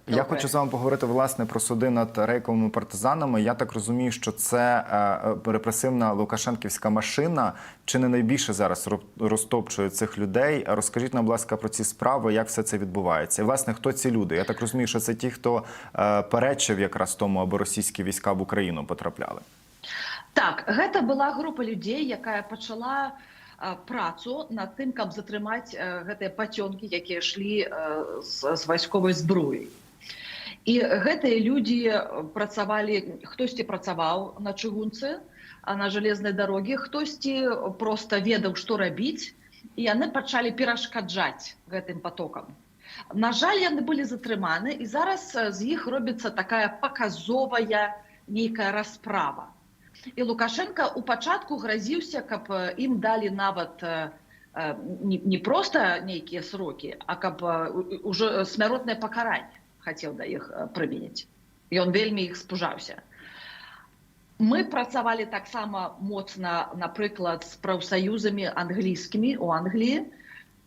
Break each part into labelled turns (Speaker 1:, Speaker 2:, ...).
Speaker 1: Я хочу з вами поговорити, власне, про суди над рейковими партизанами. Я так розумію, що це репресивна лукашенківська машина чи не найбільше зараз розтопчує цих людей. Розкажіть нам, будь ласка, про ці справи, як все це відбувається. І, власне, хто ці люди? Я так розумію, що це ті, хто перечив якраз тому, аби російські війська в Україну потрапляли.
Speaker 2: Так, гэта была група людзей, якая пачала працу над тым, каб затрымаць гэтыя пацёнкі, якія ішлі з вайсковай зброяй. І гэтыя людзі працавалі, хтосьці працаваў на чыгунцы, на жалезнай дароге, хтосьці проста ведаў, што рабіць, і яны пачалі перашкаджаць гэтым потокам. На жаль, яны былі затрыманы, і зараз з іх робіцца такая паказовая нейкая расправа. І Лукашенко у пачатку грозіўся, каб ім далі нават не проста нейкія срокі, а каб уже смяротнае пакаранне хацеў да іх прыменіць. Ён вельмі іх спужаўся. Мы працавалі таксама моцна, напрыклад, з прафсаюзамі англійскімі ў Англіі.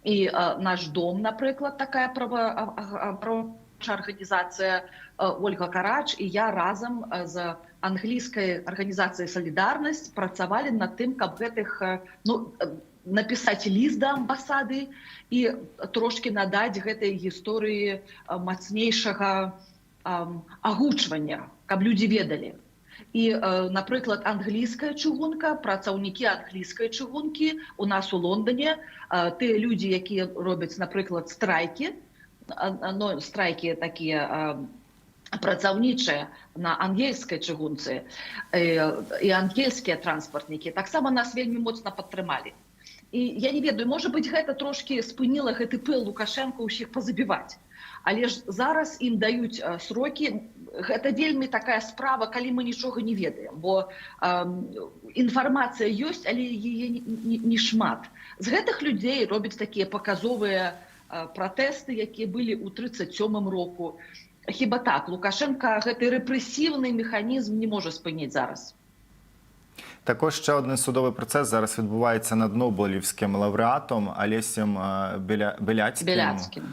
Speaker 2: І наш дом, напрыклад, такая праваабарончая арганізацыя Ольга Карач і я разам з англійскай арганізацыяй «Салідарнасць» працавалі над тым, каб гэтых, напісаць ліст да амбасады і трошкі надаць гэтай гісторыі мацнейшага агучвання, каб людзі ведалі. І, напрыклад, англійская чыгунка, працаўнікі англійскай чыгункі у нас у Лондоне, тыя людзі, якія робяць, напрыклад, страйкі, страйкі такія працаўнічыя на ангельскай чыгунцы і ангельскія транспартнікі, таксама нас вельмі моцна падтрымалі. І я не ведаю, можа быць, гэта трошкі спыніла гэты пыл Лукашенко ўсіх пазабіваць. Але ж зараз ім даюць срокі. Гэта вельмі такая справа, калі мы нічога не ведаем, бо інфармацыя ёсць, але яе не шмат. З гэтых людзей робяць такія паказовыя пратэсты, якія былі ў 1937 року. Хіба так, Лукашенко гэты рэпрэсіўны механізм не можа спыніць зараз.
Speaker 1: Також ще один судовий процес зараз відбувається над Нобелівським лауреатом Олесем Беляцьким.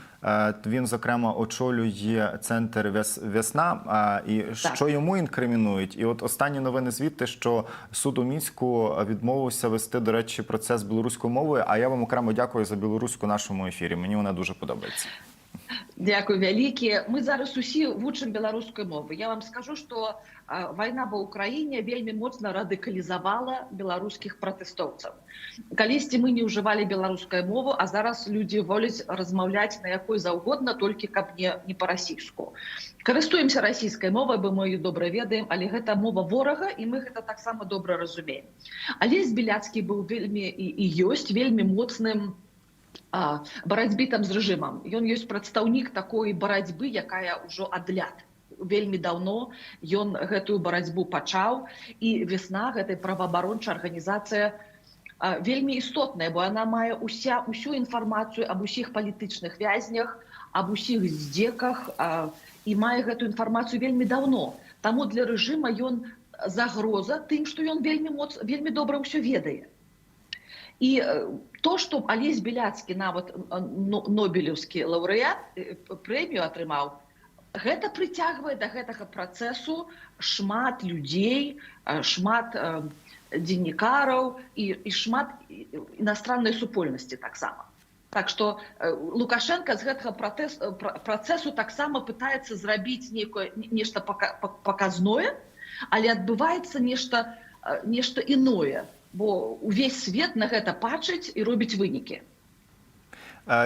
Speaker 1: Він, зокрема, очолює центр «Весна». І що йому інкримінують? І от останні новини звідти, що суд у Мінську відмовився вести, до речі, процес білоруською мовою. А я вам окремо дякую за білоруську нашому ефірі. Мені вона дуже подобається.
Speaker 2: Дякую вялікі. Мы зараз усі вучым беларускай мовы. Я вам скажу, што вайна ва ўкраіне вельмі моцна радыкалізавала беларускіх пратэстоўцаў. Калісьці мы не ўжывалі беларускай мову, а зараз людзі воляць размаўляць на якой заўгодна, толькі каб не па-расійску. Карыстуемся расійскай мовай, бо мы її добра ведаем, але гэта мова ворага, і мы гэта таксама добра разумеем. Алесь Беляцкі быў вельмі і ёсць вельмі моцным барацьбы там з рэжымам. Ён ёсць прадстаўнік такой барацьбы, якая ўжо адляд. Вельмі даўно ён гэтую барацьбу пачаў, і «Весна», гэтай праваабарончая арганізацыя, вельмі істотная, бо яна мае усю інфармацыю аб усіх палітычных вязнях, аб усіх здзеках, і мае гэтую інфармацыю вельмі даўно. Таму для рэжыма ён загроза тым, што ён вельмі добра ўсё ведае. І то, што Алесь Беляцкі, нават нобелеўскі лаўрэат, прэмію атрымаў, гэта прыцягвае да гэтага працэсу шмат людзей, шмат дзеннікараў і шмат іностраннай супольнасці таксама. Так што Лукашенко з гэтага працэсу таксама пытаецца зрабіць нешта паказное, але адбываецца нешта іное. Бо увесь світ на гэта бачить і робить виніки.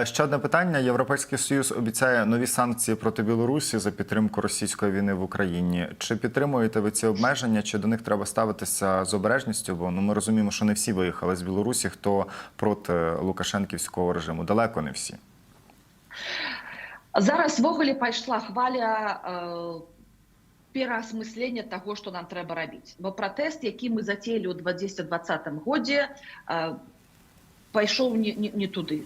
Speaker 1: Ще одне питання. Європейський Союз обіцяє нові санкції проти Білорусі за підтримку російської війни в Україні. Чи підтримуєте ви ці обмеження, чи до них треба ставитися з обережністю? Бо ми розуміємо, що не всі виїхали з Білорусі, хто проти лукашенківського режиму. Далеко не всі.
Speaker 2: Зараз ввогуле пайшла хваля пераасмыслення таго, што нам трэба рабіць. Бо пратэст, які мы зацеялі ў 2020 годзе, пайшоў не туды.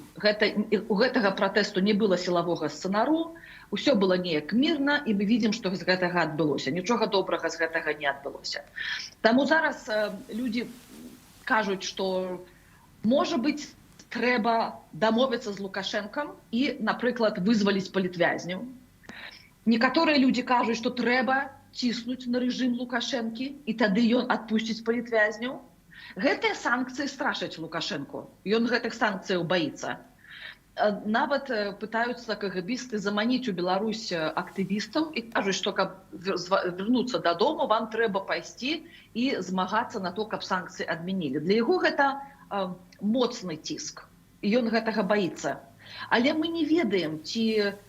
Speaker 2: У гэтага пратэсту не было сілавога сцэнару, усё было неяк мірна, і мы видим, што з гэтага адбылося. Нічога добрага з гэтага не адбылося. Таму зараз людзі кажуць, што, можа быць, трэба дамовіцца з Лукашэнкам і, напрыклад, вызваліць палітвязняў. Некаторыя людзі кажуць, што трэба ціснуць на рэжым Лукашэнкі, і тады ён адпусціць палітвязняў. Гэтыя санкцыі страшаць Лукашэнку. Ён гэтых санкцыяў баіцца. Нават пытаюцца кагабісты заманіць у Беларусь актывістаў і кажуць, што каб вярнуцца дадому, вам трэба пайсці і змагацца на то, каб санкцыі адмянілі. Для яго гэта моцны ціск. І ён гэтага баіцца. Але мы не ведаем, ці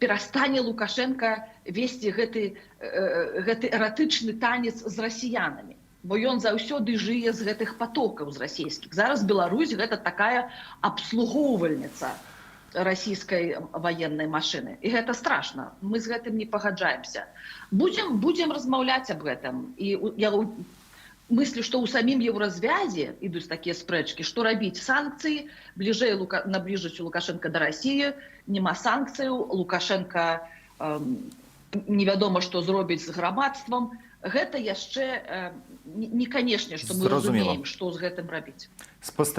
Speaker 2: перастане Лукашенко весці гэты эратычны танец з расіянамі. Бо ён заўсёды жые з гэтых потокаў з расійскіх. Зараз Беларусь гэта такая абслугоўвальніца расійскай ваеннай машыны. І гэта страшна. Мы з гэтым не пагаджаемся. Будзем размаўляць аб гэтым. І я мыслю, што ў самім еўразвязе ідуць такія спрэчкі, што рабіць санкцыі, бліжэй набліжыць Лукашенко да Расіі, няма санкцыяў, Лукашенко невядома, што зробіць з грамадствам. Гэта яшчэ не канешне, што мы разумеем, што з гэтым рабіць.